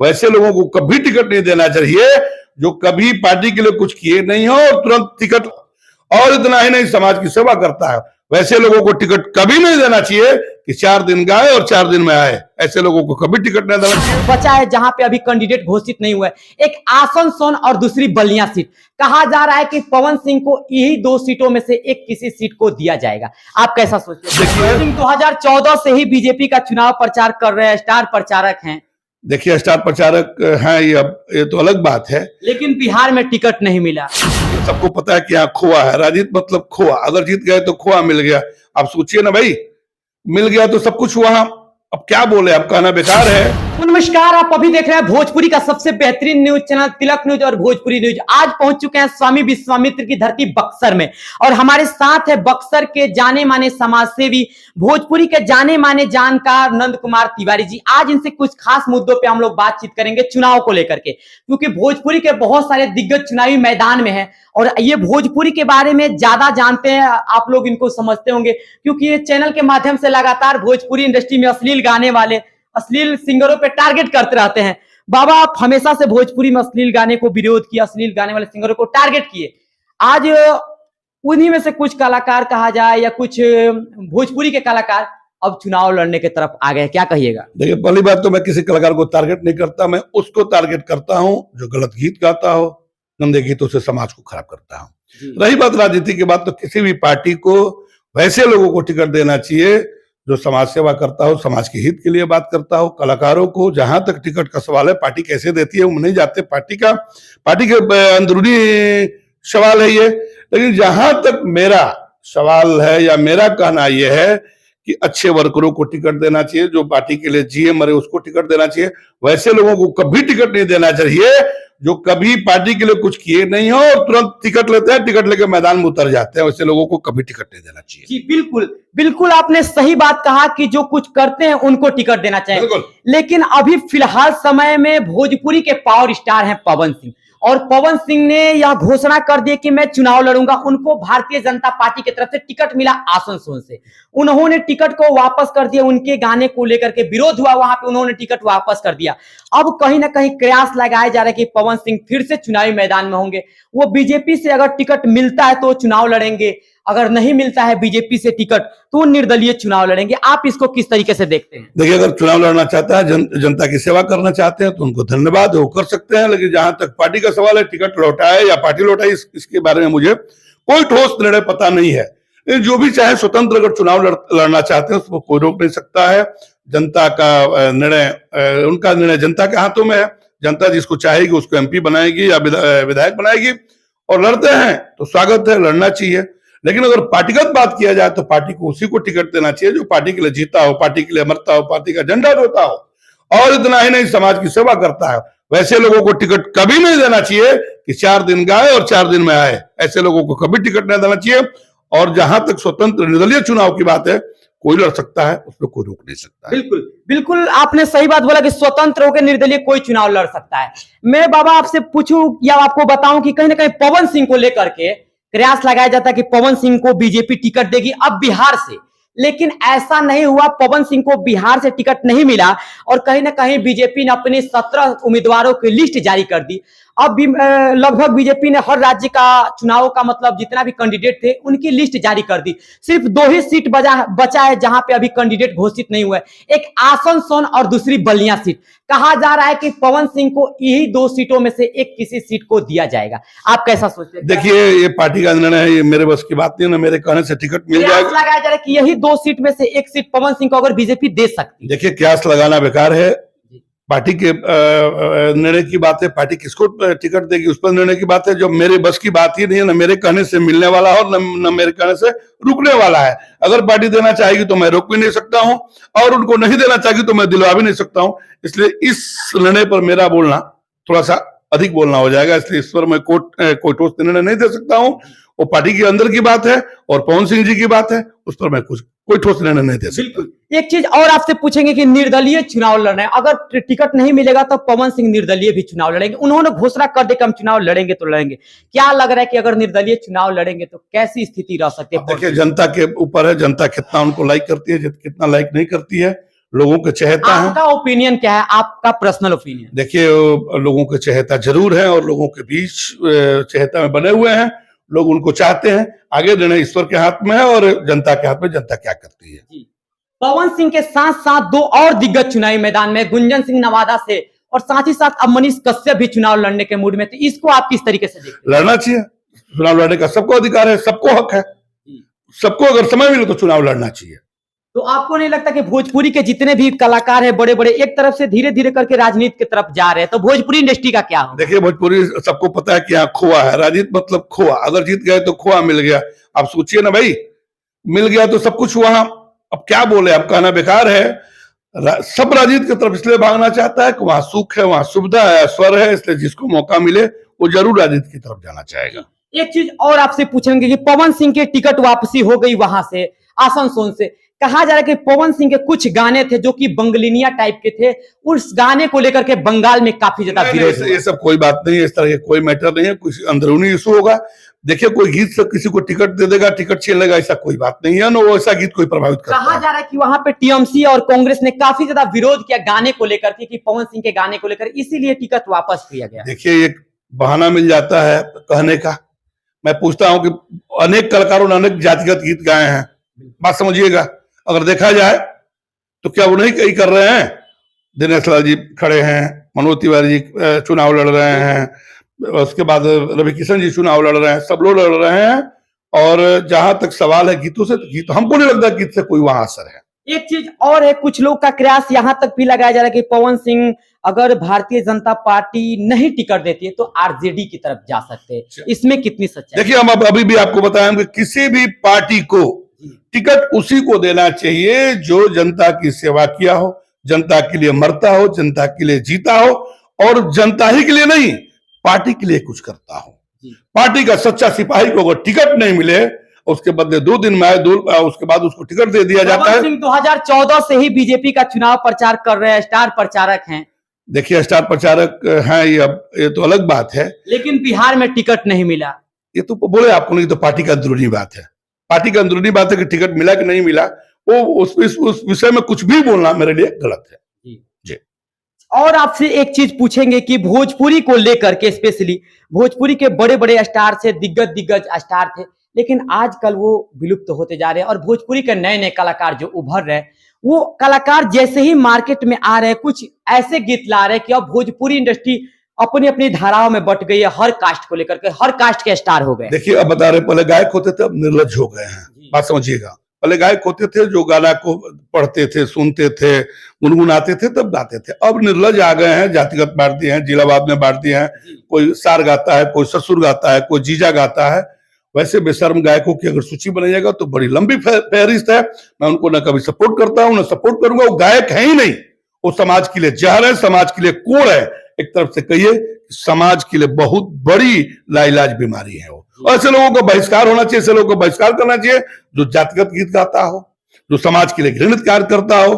वैसे लोगों को कभी टिकट नहीं देना चाहिए जो कभी पार्टी के लिए कुछ किए नहीं हो और तुरंत टिकट, और इतना ही नहीं समाज की सेवा करता है, वैसे लोगों को टिकट कभी नहीं देना चाहिए कि 4 दिन का आए और 4 दिन में आए। ऐसे लोगों को कभी टिकट नहीं देना चाहिए। बचा है जहां पे अभी कैंडिडेट घोषित नहीं हुआ है, एक आसनसोल और दूसरी बलिया सीट। कहा जा रहा है कि पवन सिंह को यही 2 सीटों में से एक किसी सीट को दिया जाएगा। आप कैसा सोचते हैं? पवन सिंह 2014 से ही बीजेपी का चुनाव प्रचार कर रहे हैं, स्टार प्रचारक हैं। देखिए, स्टार प्रचारक हैं, ये तो अलग बात है, लेकिन बिहार में टिकट नहीं मिला। सबको पता है कि यहाँ खोआ है, राजनीति मतलब खोआ। अगर जीत गए तो खोआ मिल गया। आप सोचिए ना भाई, मिल गया तो सब कुछ वहां, अब क्या बोले, अब कहना बेकार है। नमस्कार, आप अभी देख रहे हैं भोजपुरी का सबसे बेहतरीन न्यूज चैनल तिलक न्यूज और भोजपुरी न्यूज। आज पहुंच चुके हैं स्वामी विश्वामित्र की धरती बक्सर में, और हमारे साथ है बक्सर के जाने माने समाजसेवी, भोजपुरी के जाने माने जानकार नंद कुमार तिवारी जी। आज इनसे कुछ खास मुद्दों पे हम लोग बातचीत करेंगे चुनाव को लेकर के, क्योंकि भोजपुरी के बहुत सारे दिग्गज चुनावी मैदान में हैं और ये भोजपुरी के बारे में ज्यादा जानते हैं। आप लोग इनको समझते होंगे क्योंकि ये चैनल के माध्यम से लगातार भोजपुरी इंडस्ट्री में अश्लील गाने वाले, अश्लील सिंगरों पे टारगेट करते रहते हैं। बाबा, आप हमेशा से भोजपुरी में अश्लील गाने को विरोध किया, अश्लील गाने वाले सिंगरों को टारगेट किए। आज उन्हीं में से कुछ कलाकार कहा जाए या कुछ भोजपुरी के कलाकार अब चुनाव लड़ने की तरफ आ गए, क्या कहिएगा? देखिए, पहली बात तो मैं किसी कलाकार को टारगेट नहीं करता, मैं उसको टारगेट करता हूं जो गलत गीत गाता हो, गंदे गीतों से समाज को खराब करता हूं। रही बात राजनीति की बात, तो किसी भी पार्टी को वैसे लोगों को टिकट देना चाहिए जो समाज सेवा करता हो, समाज के हित के लिए बात करता हो। कलाकारों को जहां तक टिकट का सवाल है, पार्टी कैसे देती है वो नहीं जाते, पार्टी के अंदरूनी सवाल है ये। लेकिन जहां तक मेरा सवाल है या मेरा कहना यह है कि अच्छे वर्करों को टिकट देना चाहिए, जो पार्टी के लिए जिए मरे उसको टिकट देना चाहिए। वैसे लोगों को कभी टिकट नहीं देना चाहिए जो कभी पार्टी के लिए कुछ किए नहीं हो और तुरंत टिकट लेते हैं, टिकट लेकर मैदान में उतर जाते हैं। वैसे लोगों को कभी टिकट नहीं देना चाहिए। जी बिल्कुल बिल्कुल, आपने सही बात कहा कि जो कुछ करते हैं उनको टिकट देना चाहिए। लेकिन अभी फिलहाल समय में भोजपुरी के पावर स्टार हैं पवन सिंह, और पवन सिंह ने यह घोषणा कर दी कि मैं चुनाव लड़ूंगा। उनको भारतीय जनता पार्टी की तरफ से टिकट मिला आसनसोल से, उन्होंने टिकट को वापस कर दिया। उनके गाने को लेकर के विरोध हुआ, वहां पे उन्होंने टिकट वापस कर दिया। अब कहीं ना कहीं प्रयास लगाए जा रहे हैं कि पवन सिंह फिर से चुनावी मैदान में होंगे। वो बीजेपी से अगर टिकट मिलता है तो चुनाव लड़ेंगे, अगर नहीं मिलता है बीजेपी से टिकट तो निर्दलीय चुनाव लड़ेंगे। आप इसको किस तरीके से देखते हैं? देखिए, अगर चुनाव लड़ना चाहता है, जनता की सेवा करना चाहते हैं तो उनको धन्यवाद, वो कर सकते हैं। लेकिन जहां तक पार्टी का सवाल है, टिकट लौटाए या पार्टी लौटाए, इसके बारे में मुझे कोई ठोस निर्णय पता नहीं है। जो भी चाहे स्वतंत्र अगर चुनाव लड़ना चाहते हैं उसको कोई रोक नहीं सकता है। जनता का निर्णय, उनका निर्णय जनता के हाथों में है। जनता जिसको चाहेगी उसको एमपी बनाएगी या विधायक बनाएगी, और लड़ते हैं तो स्वागत है, लड़ना चाहिए। लेकिन अगर पार्टीगत बात किया जाए तो पार्टी को उसी को टिकट देना चाहिए जो पार्टी के लिए जीता हो, पार्टी के लिए मरता हो, पार्टी का झंडा ढोता हो, और इतना ही नहीं समाज की सेवा करता है। वैसे लोगों को टिकट कभी नहीं देना चाहिए कि 4 दिन का आए और 4 दिन में आए। ऐसे लोगों को कभी टिकट नहीं देना चाहिए। और जहां तक स्वतंत्र निर्दलीय चुनाव की बात है, कोई लड़ सकता है, उसमें कोई रोक नहीं सकता है। बिल्कुल बिल्कुल, आपने सही बात बोला कि स्वतंत्र होकर निर्दलीय कोई चुनाव लड़ सकता है। मैं बाबा आपसे पूछूं या आपको बताऊं कि कहीं ना कहीं पवन सिंह को लेकर के प्रयास लगाया जाता है कि पवन सिंह को बीजेपी टिकट देगी अब बिहार से, लेकिन ऐसा नहीं हुआ। पवन सिंह को बिहार से टिकट नहीं मिला और कहीं ना कहीं बीजेपी ने अपने 17 उम्मीदवारों की लिस्ट जारी कर दी। अब लगभग बीजेपी ने हर राज्य का चुनाव का मतलब जितना भी कैंडिडेट थे उनकी लिस्ट जारी कर दी। सिर्फ 2 ही सीट बचा है जहां पे अभी कैंडिडेट घोषित नहीं हुआ है, एक आसनसोल और दूसरी बलिया सीट। कहा जा रहा है कि पवन सिंह को यही 2 सीटों में से एक किसी सीट को दिया जाएगा। आप कैसा सोचते हैं? देखिए, ये पार्टी का निर्णय है, ये मेरे बस की बात नहीं है। मेरे कहने से टिकट मिल जाएगा। लगाया जा रहा है कि यही 2 सीट में से एक सीट पवन सिंह को अगर बीजेपी दे सकती। देखिए, क्यास लगाना बेकार है। पार्टी के निर्णय की बात है, पार्टी किसको टिकट देगी उस पर निर्णय की बात है। जो मेरे बस की बात ही नहीं है, न मेरे कहने से मिलने वाला है और न मेरे कहने से रुकने वाला है। अगर पार्टी देना चाहेगी तो मैं रोक भी नहीं सकता हूं, और उनको नहीं देना चाहेगी तो मैं दिलवा भी नहीं सकता हूं। इसलिए इस निर्णय पर मेरा बोलना थोड़ा सा अधिक बोलना हो जाएगा, इसलिए इस पर मैं कोई ठोस निर्णय नहीं दे सकता हूं। वो पार्टी के अंदर की बात है और पवन सिंह जी की बात है, उस पर मैं कोई ठोस निर्णय नहीं दे सकता। एक चीज और आपसे पूछेंगे कि निर्दलीय चुनाव लड़ना है, अगर टिकट नहीं मिलेगा तो पवन सिंह निर्दलीय भी चुनाव लड़ेंगे। उन्होंने घोषणा कर दी कि हम चुनाव लड़ेंगे तो लड़ेंगे। क्या लग रहा है कि अगर निर्दलीय चुनाव लड़ेंगे तो कैसी स्थिति रह सकती है? देखिए, जनता के ऊपर है, जनता कितना उनको लाइक करती है, कितना लाइक नहीं करती है। लोगों के चहेता हैं। आपका ओपिनियन क्या है, आपका पर्सनल ओपिनियन? देखिए, लोगों के चहेता जरूर है और लोगों के बीच चहेता में बने हुए हैं। लोग उनको चाहते हैं। आगे निर्णय ईश्वर के हाथ में है और जनता के हाथ में, जनता क्या करती है। जी। पवन सिंह के साथ साथ दो और दिग्गज चुनावी मैदान में, गुंजन सिंह नवादा से और साथ ही साथ अब मनीष कश्यप भी चुनाव लड़ने के मूड में थे। इसको आप किस तरीके से देखते हैं? लड़ना चाहिए। चुनाव लड़ने का सबको अधिकार है, सबको हक है। सबको अगर समय मिले तो चुनाव लड़ना चाहिए। तो आपको नहीं लगता कि भोजपुरी के जितने भी कलाकार हैं बड़े बड़े, एक तरफ से धीरे धीरे करके राजनीति की तरफ जा रहे हैं, तो भोजपुरी इंडस्ट्री का क्या होगा? देखिए, भोजपुरी सबको पता है कि यहाँ खोआ है। राजनीति मतलब खोआ। अगर जीत गए तो खोआ मिल गया। आप सोचिए ना भाई, मिल गया तो सब कुछ वहां। अब क्या बोले, अब कहना बेकार है। सब राजनीति की तरफ इसलिए भागना चाहता है कि वहां सुख है, वहां सुविधा है, स्वर है, इसलिए जिसको मौका मिले वो जरूर राजनीति की तरफ जाना चाहेगा। एक चीज और आपसे पूछेंगे कि पवन सिंह के टिकट वापसी हो गई वहां से, आसनसोल से। कहा जा रहा है कि पवन सिंह के कुछ गाने थे जो कि बंगलिनिया टाइप के थे, उस गाने को लेकर के बंगाल में काफी ज्यादा विरोध हुआ। ये सब कोई बात नहीं है। इस तरह के कोई मैटर नहीं है। कुछ अंदरूनी इशू होगा। देखिए, कोई गीत से किसी को टिकट दे देगा, टिकट छीन लेगा, ऐसा कोई बात नहीं है ना। वो ऐसा गीत कोई प्रभावित करता कहा है। जा रहा है कि वहां पे टीएमसी और कांग्रेस ने काफी ज्यादा विरोध किया गाने को लेकर के, कि पवन सिंह के गाने को लेकर, इसीलिए टिकट वापस किया गया। देखिए, एक बहाना मिल जाता है कहने का। मैं पूछता हूं कि अनेक कलाकारों ने अनेक जातिगत गीत गाए हैं। बात समझिएगा। अगर देखा जाए तो क्या वो नहीं कहीं कर रहे हैं? दिनेश लाल जी खड़े हैं, मनोज तिवारी जी चुनाव लड़ रहे हैं, उसके बाद रवि किशन जी चुनाव लड़ रहे हैं, सब लोग लड़ रहे हैं। और जहां तक सवाल है गीतों से, तो गीत हमको नहीं लगता गीत से कोई वहां असर है। एक चीज और है, कुछ लोग का प्रयास यहां तक भी लगाया जा रहा है कि पवन सिंह अगर भारतीय जनता पार्टी नहीं टिकट देती है तो आरजेडी की तरफ जा सकते हैं। इसमें कितनी सच्चाई? देखिए, हम अभी भी आपको बताएं कि किसी भी पार्टी को टिकट उसी को देना चाहिए जो जनता की सेवा किया हो, जनता के लिए मरता हो, जनता के लिए जीता हो, और जनता ही के लिए नहीं, पार्टी के लिए कुछ करता हो। पार्टी का सच्चा सिपाही को अगर टिकट नहीं मिले, उसके बदले 2 दिन में उसके बाद उसको टिकट दे दिया जाता है। पवन सिंह 2014 से ही बीजेपी का चुनाव प्रचार कर रहे हैं, स्टार प्रचारक हैं। देखिए, स्टार प्रचारक हैं, ये तो अलग बात है। लेकिन बिहार में टिकट नहीं मिला। ये तो बोले आपको नहीं, तो पार्टी का अंदरूनी बात है। पार्टी का अंदरूनी बात है कि टिकट मिला कि नहीं मिला। वो उस विषय में कुछ भी बोलना मेरे लिए गलत है। जी। और आपसे एक चीज पूछेंगे कि भोजपुरी को लेकर के, स्पेशली भोजपुरी के बड़े बड़े स्टार थे, दिग्गज स्टार थे, लेकिन आजकल वो विलुप्त होते जा रहे हैं। और भोजपुरी के नए नए कलाकार जो उभर रहे हैं, वो कलाकार जैसे ही मार्केट में आ रहे हैं, कुछ ऐसे गीत ला रहे हैं कि अब भोजपुरी इंडस्ट्री अपनी अपनी धाराओं में बट गई है। हर कास्ट को लेकर के, हर कास्ट के स्टार हो गए। देखिए, अब बता रहे, पहले गायक होते थे, अब निर्लज हो गए हैं। बात समझिएगा। पहले गायक होते थे जो गाना को पढ़ते थे, सुनते थे, गुनगुनाते थे, तब गाते थे। अब निर्लज आ गए हैं, जातिगत बांट दिए हैं, जिलावाद में बांट दिए हैं। कोई सार गाता है, कोई ससुर गाता है, कोई जीजा गाता है। वैसे बेशर्म गायकों की अगर सूची बनाइएगा तो बड़ी लंबी फहरिस्त है। मैं उनको न कभी सपोर्ट करता हूं, न सपोर्ट करूंगा। वो गायक है ही नहीं। वो समाज के लिए जहर है, समाज के लिए कोड़ है। एक तरफ से कहिए, समाज के लिए बहुत बड़ी लाइलाज बीमारी है वो। ऐसे लोगों का बहिष्कार होना चाहिए। ऐसे लोगों को बहिष्कार करना चाहिए जो जातिगत गीत गाता हो, जो समाज के लिए घृणित कार्य करता हो,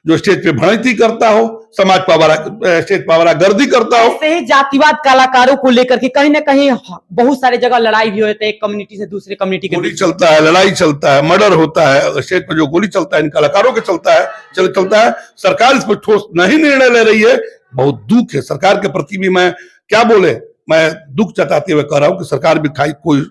जो स्टेज पे भड़ती करता हो, समाज स्टेज पावरागर्दी करता हो। ऐसे ही जातिवाद कलाकारों को लेकर के कहीं ना कहीं बहुत सारे जगह लड़ाई भी होती है, एक कम्युनिटी से दूसरे कम्युनिटी के गोली बीच। चलता है, लड़ाई चलता है, मर्डर होता है। स्टेज पर जो गोली चलता है इन कलाकारों के चलता है। सरकार इस पर ठोस नहीं निर्णय ले रही है। बहुत दुख है। सरकार के प्रति भी मैं क्या बोले, मैं दुख जताते हुए कह रहा हूं कि सरकार भी कोई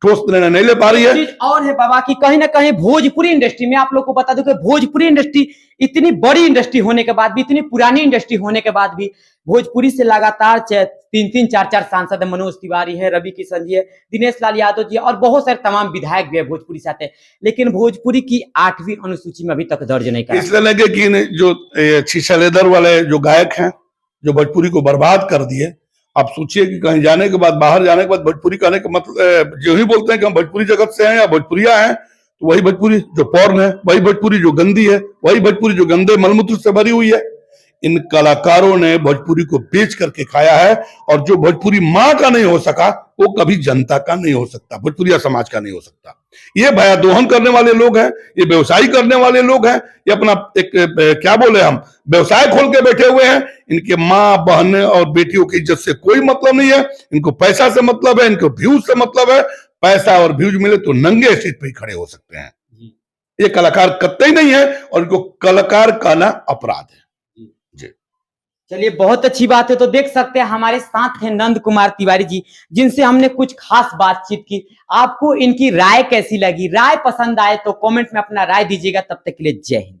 ठोस निर्णय नहीं ले पा रही है। चीज और है बाबा कि कहीं ना कहीं भोजपुरी इंडस्ट्री में, आप लोग को बता दूं कि भोजपुरी इंडस्ट्री इतनी बड़ी इंडस्ट्री होने के बाद भी, इतनी पुरानी इंडस्ट्री होने के बाद भी, भोजपुरी से लगातार 3-3, 4-4 सांसद है। मनोज तिवारी है, रवि किशन जी है, दिनेश लाल यादव जी, और बहुत सारे तमाम विधायक भी है भोजपुरी से आते हैं। लेकिन भोजपुरी की 8वीं अनुसूची में अभी तक दर्ज नहीं करा। इसलिए लगे कि जो शीशा लेदर वाले जो गायक हैं, जो भोजपुरी को बर्बाद कर दिए। आप सोचिए कि कहीं जाने के बाद, बाहर जाने के बाद भोजपुरी कहने का मतलब जो ही बोलते हैं कि हम भोजपुरी जगत से हैं या भोजपुरिया हैं, तो वही भोजपुरी जो पॉर्न है, वही भोजपुरी जो गंदी है, वही भोजपुरी जो गंदे मलमूत्र से भरी हुई है। इन कलाकारों ने भोजपुरी को बेच करके खाया है। और जो भोजपुरी माँ का नहीं हो सका, वो कभी जनता का नहीं हो सकता, भोजपुरिया समाज का नहीं हो सकता। ये भया दोहन करने वाले लोग हैं, ये व्यवसायी करने वाले लोग हैं, ये अपना एक क्या बोले हम, व्यवसाय खोल के बैठे हुए हैं। इनके माँ, बहनें और बेटियों की इज्जत से कोई मतलब नहीं है। इनको पैसा से मतलब है, इनको व्यूज से मतलब है। पैसा और व्यूज मिले तो नंगे स्टेज पे ही खड़े हो सकते हैं। ये कलाकार कतई नहीं है और इनको कलाकार कहना अपराध है। चलिए, बहुत अच्छी बात है। तो देख सकते हैं हमारे साथ हैं नंद कुमार तिवारी जी, जिनसे हमने कुछ खास बातचीत की। आपको इनकी राय कैसी लगी? राय पसंद आए तो कमेंट में अपना राय दीजिएगा। तब तक के लिए जय हिंद।